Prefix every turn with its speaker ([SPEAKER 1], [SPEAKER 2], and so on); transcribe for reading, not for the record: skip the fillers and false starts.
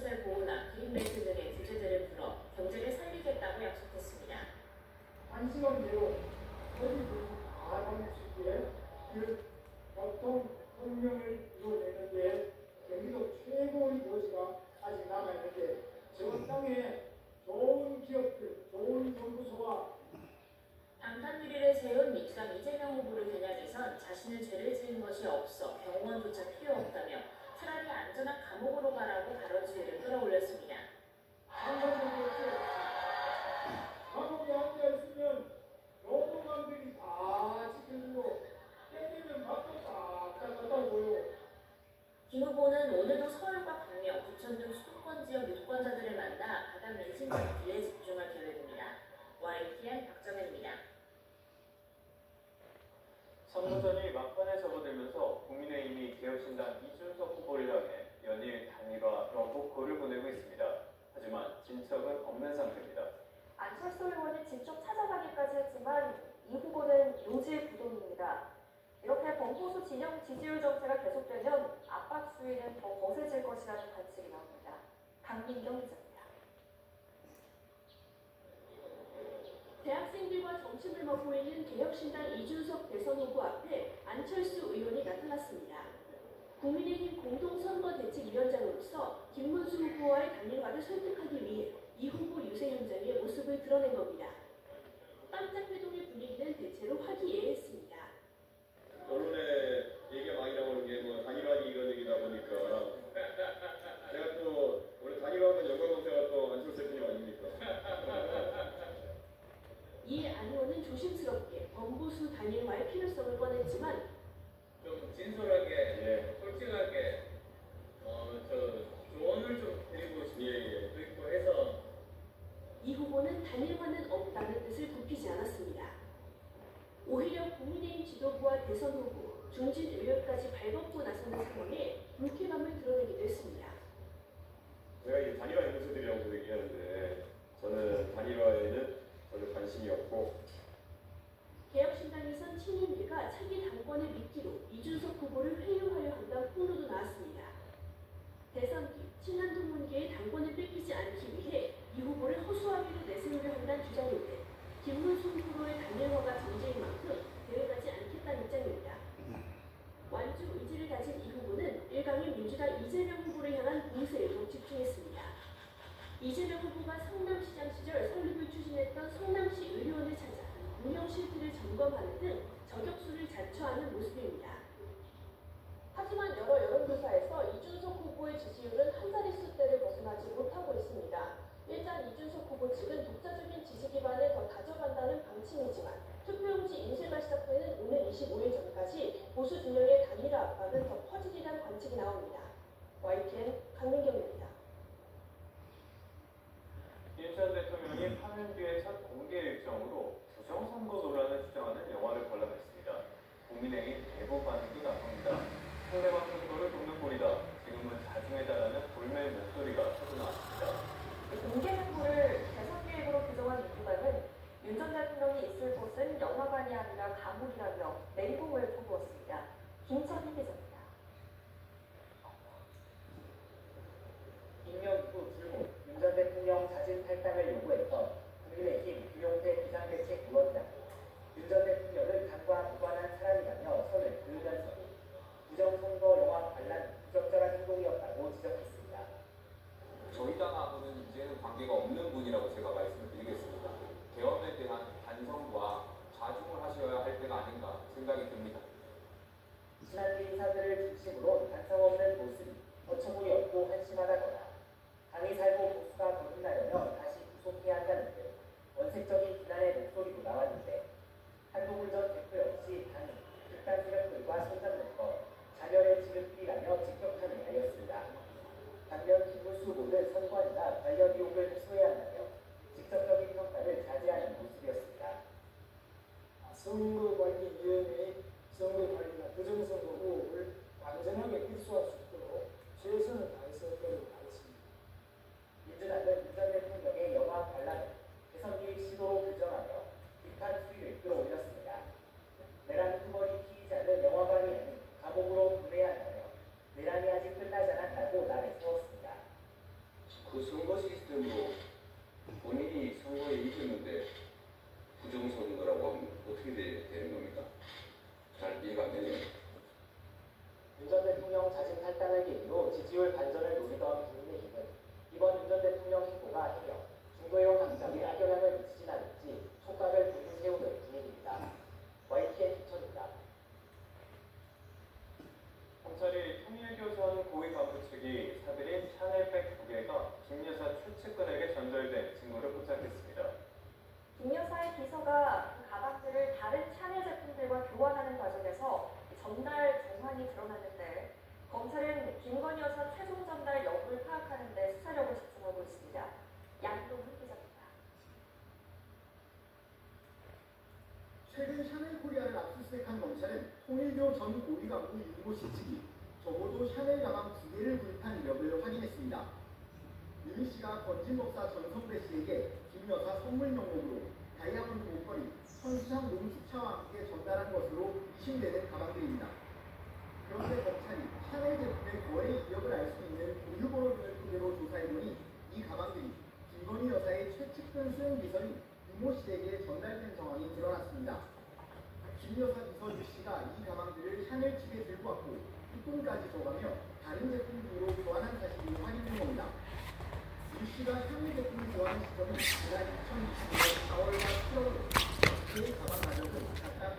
[SPEAKER 1] 기초시설 보호나 그린벨트 등의 규제들을 풀어 경제를 살리겠다고 약속했습니다.
[SPEAKER 2] 한시간 내로 서비스 다 잡을 수 있게 그 교통 혁명을 이뤄내는데 경기도 최고의 도시가 아직 남아있는데 저 땅에 좋은 기업들, 좋은 연구소와
[SPEAKER 1] 방탄유리를 세운 민주당 이재명 후보를 겨냥해선 자신은 죄를 지은 것이 없어 병원조차 필요 없다며 차라리 안전한 감옥으로 가라고 발언지를 끌어올렸습니다.
[SPEAKER 2] 감옥에 앉아있으면 노동관들이 다 지켜주고 때리면 맞고 다 깎아다고요.
[SPEAKER 1] 김 후보는 오늘도 서울과 광명, 부천 등 수도권 지역 유권자들을 만나 가당 민심적 기회에 집중할 계획입니다. YTN 박정현입니다.
[SPEAKER 3] 선거전이 막판에 접어들면서 국민의힘이 개혁신당 이준석 후보를 향해 연일 단일화 러브콜을 보내고 있습니다. 하지만 진척은 없는 상태입니다.
[SPEAKER 4] 안철수 의원이 직접 찾아가기까지 했지만 이 후보는 요지부동입니다. 이렇게 범보수 진영 지지율 정체가 계속되면 압박 수위는 더 거세질 것이라는 관측이 나옵니다. 강민경 기자입니다.
[SPEAKER 5] 대학생들과 점심을 먹고 있는 개혁신당 이준석 대선 후보 앞에 안철수 의원이 나타났습니다. 국민의힘 공동선거대책위원장으로서 김문수 후보와의 단일화를 설득하기 위해 이 후보 유세 현장의 모습을 드러낸 겁니다. 깜짝 회동의 분위기는 대체로 화기애애했습니다.
[SPEAKER 6] 언론에 얘기가 많이 나오는 게 뭐 단일화 이런 얘기다 보니까 제가 또 원래 단일화하면 영광검사가 또 안철수 대표님 아닙니까?
[SPEAKER 5] 이에 안 의원은 조심스럽게 범보수 단일화의 필요성을 꺼냈지만
[SPEAKER 7] 좀 진솔하게, 솔직하게 조언을 좀 드리고 싶고 해서
[SPEAKER 5] 이 후보는 단일화는 없다는 뜻을 굽히지 않았습니다. 오히려 국민의힘 지도부와 대선 후보, 중진 의원까지 발벗고 나서는 상황에 불쾌감을 드러내기도 했습니다.
[SPEAKER 6] 제가 이 단일화 연구소들이라고 얘기하는데 저는 단일화에는 전혀 관심이 없고
[SPEAKER 5] 개혁신당에선 친인계가 차기 당권을 미끼로 이준석 후보를 회유하려 한다는 폭로도 나왔습니다. 대선 뒤 친한 동문계의 당권을 뺏기지 않기 위해 이 후보를 허수아비로 내세우려 한다는 주장인데 김문수 후보의 단일화가 전제인 만큼 대응하지 않겠다는 입장입니다. 완주 의지를 가진 이 후보는 일강의 민주당 이재명 후보를 향한 공세에 더 집중했습니다. 이재명 후보가 성남시장 시절 설립을 추진했던 성남시 의료원을 찾아 운영 실태를 점검하는 등 저격수를 자처하는 모습입니다. 하지만 여러 여론조사에서 이준석 후보의 지지율은 한 자릿수대를 벗어나지 못하고 있습니다. 일단 이준석 후보 측은 독자적인 지지 기반을 더 다져간다는 방침이지만 투표용지 인쇄가 시작되는 오늘 25일 전까지 보수 진영의 단일화 압박은 더 퍼지리란 관측이 나옵니다. YTN 강민경입니다.
[SPEAKER 3] 윤 전 대통령이 파면 뒤의 첫 공개 일정으로 부정선거 논란을 주장하는 영화를 관람했습니다. 국민의힘 대부 반응도 나섭니다. 상대방 선거를 돕는 꼴이다. 지금은 자중해달라는 골매 목소리가 터져나왔습니다.
[SPEAKER 4] 공개 행보를 대선 계획으로 규정한 민주당은 윤 전 대통령이 있을 곳은 영화관이 아니라 감옥이라며 맹공을 퍼부었습니다. 김천희 기자입니다.
[SPEAKER 8] 임명 후 불복, 윤 전 대통령 자진 탈당을 요구했던 국민의힘 김용태 비상대책위원장, 윤 전 대통령은 당과 무관한 사람이라며 선을 그으면서도 부정선거 영화 관람 부적절한 행동이었다고 지적했습니다.
[SPEAKER 9] 저희 당하고는 이제는 관계가 없는 분이라고 제가 말씀을 드리겠습니다. 개헌에 대한 반성과 자중을 하셔야 할 때가 아닌가 생각이 듭니다.
[SPEAKER 8] 친한계 인사들을 중심으로 반성 없는 모습이 어처구니 없고 한심하다거나 당이 살고 보수가 거듭나려면 다시 구속해야 한다는 등 원색적인 비난의 목소리도 나왔는데 한동훈 전 대표 역시 당이 극단 세력들과 손잡는 것 자멸의 지름길이라며 직격탄을 날렸습니다. 반면 김문수 후보는 선관위나 관련 의혹을 해소해야 한다며 직접적인 평가를 자제하는 모습이었습니다.
[SPEAKER 2] 선거관리위원회의 선거관리나 부정선거 의혹을 완전하게 일소할 수 있도록 최선을 다해서 노력하겠습니다.
[SPEAKER 8] 민주당은 윤 전 대통령의 영화 관람을 대선 기획 시도로 규정하며 비판 수위를 끌어올렸습니다. 내란 후보리 피의자는 영화관이 아닌 감옥으로 보내야 한다며 내란이 아직 끝나지 않았다고 날에 세웠습니다.
[SPEAKER 10] 그 선거 시스템으로 본인이 선거에 이겼는데 부정선거라고 하면 어떻게 되는 겁니까? 잘 이해가 안 되네요.
[SPEAKER 8] 윤 전 대통령 자진 탈당을 계기로 지지율 반전을 노리던 국민의힘은 이번 윤 전 대통령 행보가 해명, 중도의원 강장에 악영향을 미치진 않을지 촉각을 둥둥 세우는 분위기입니다. YTN 김천입니다.
[SPEAKER 3] 검찰이 통일교선 고위 간부 측이 사들인 샤넬백 2개가 김 여사 최측근에게 전달된 증거를 포착했습니다.
[SPEAKER 4] 김 여사의 비서가 그 가방들을 다른 샤넬 제품들과 교환하는 과정에서 전달 정황이 드러났는데 검찰은 김건희 여사 최종 전달 여부를 파악하는 데 수사력을 집중하고 있습니다. 양동훈 기자입니다.
[SPEAKER 11] 최근 샤넬 코리아를 압수수색한 검찰은 통일교 전 고위 간부 윤모 씨 측이 적어도 샤넬 가방 2개를 구입한 이력을 확인했습니다. 윤 씨가 건진 법사 전성배 씨에게 김 여사 선물 명목으로 다이아몬드 목걸이, 천수상 농축차와 함께 전달한 것으로 의심되는 가방들입니다. 그런데 검찰이 샤넬 제품의 거래 이력을 알 수 있는 보유번호를 토대로 조사해보니 이 가방들이 김건희 여사의 최측근 수행 비서인 윤모 씨에게 전달된 정황이 드러났습니다. 김 여사 비서 유 씨가 이 가방들을 샤넬 측에 들고 왔고 뚜껑까지 줘가며 다른 제품 등으로 교환한 사실이 확인된 겁니다. 유 씨가 샤넬 제품을 교환한 시점은 지난 2020년 4월과 7월로 그 가방 가격은 각각